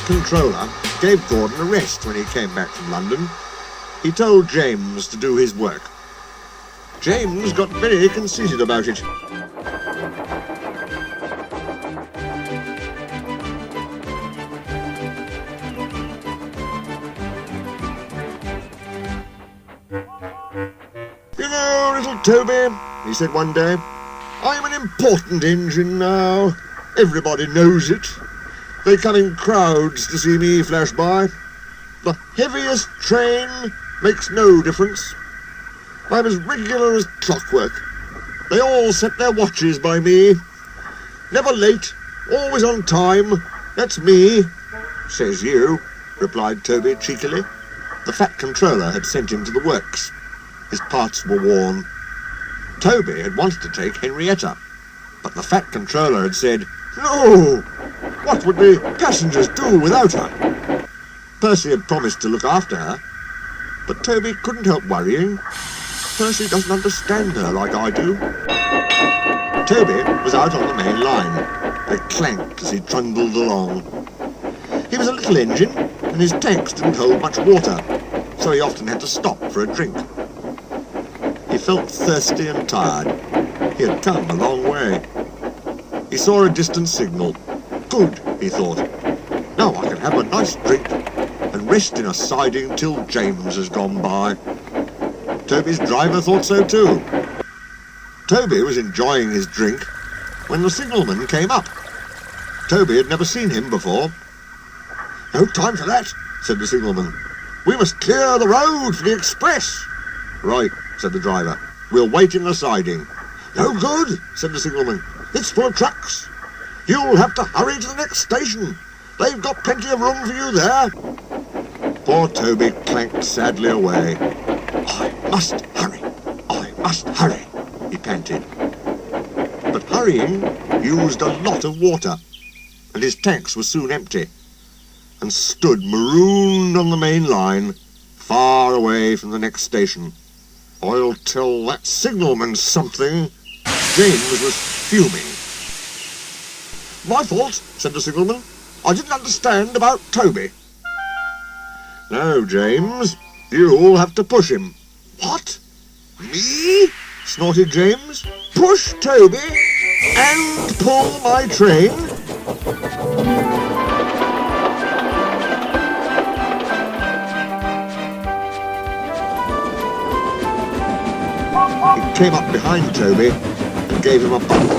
controller gave Gordon a rest when he came back from London. He told James to do his work. James got very conceited about it. "You know, little Toby," he said one day, "I'm an important engine now. Everybody knows it. They come in crowds to see me flash by. The heaviest train makes no difference. I'm as regular as clockwork. They all set their watches by me. Never late, always on time. That's me." "Says you," replied Toby cheekily. The Fat Controller had sent him to the works. His parts were worn. Toby had wanted to take Henrietta, but the Fat Controller had said, "No! What would the passengers do without her?" Percy had promised to look after her, but Toby couldn't help worrying. Percy doesn't understand her like I do. Toby was out on the main line. They clanked as he trundled along. He was a little engine, and his tanks didn't hold much water, so he often had to stop for a drink. He felt thirsty and tired. He had come a long way. He saw a distant signal. "Good," he thought. "Now I can have a nice drink and rest in a siding till James has gone by." Toby's driver thought so too. Toby was enjoying his drink when the signalman came up. Toby had never seen him before. "No time for that," said the signalman. "We must clear the road for the express." "Right," said the driver. "We'll wait in the siding." "No good," said the signalman. "It's full of trucks. You'll have to hurry to the next station. They've got plenty of room for you there." Poor Toby clanked sadly away. "I must hurry, I must hurry," he panted. But hurrying used a lot of water, and his tanks were soon empty, and stood marooned on the main line, far away from the next station. "I'll tell that signalman something." James was fuming. "My fault," said the signalman. "I didn't understand about Toby." "No, James, you'll have to push him." "What? Me?" snorted James. "Push Toby and pull my train?" He came up behind Toby and gave him a bump.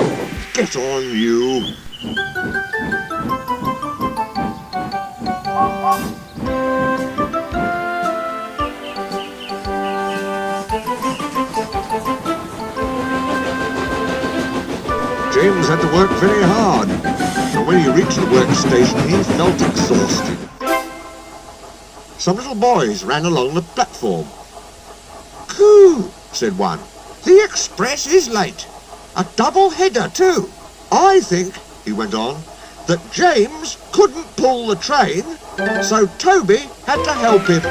"Get on, you!" James had to work very hard, and when he reached the workstation he felt exhausted. Some little boys ran along the platform. "Coo," said one. "The express is late. A double-header too. I think," he went on, "that James couldn't pull the train, so Toby had to help him."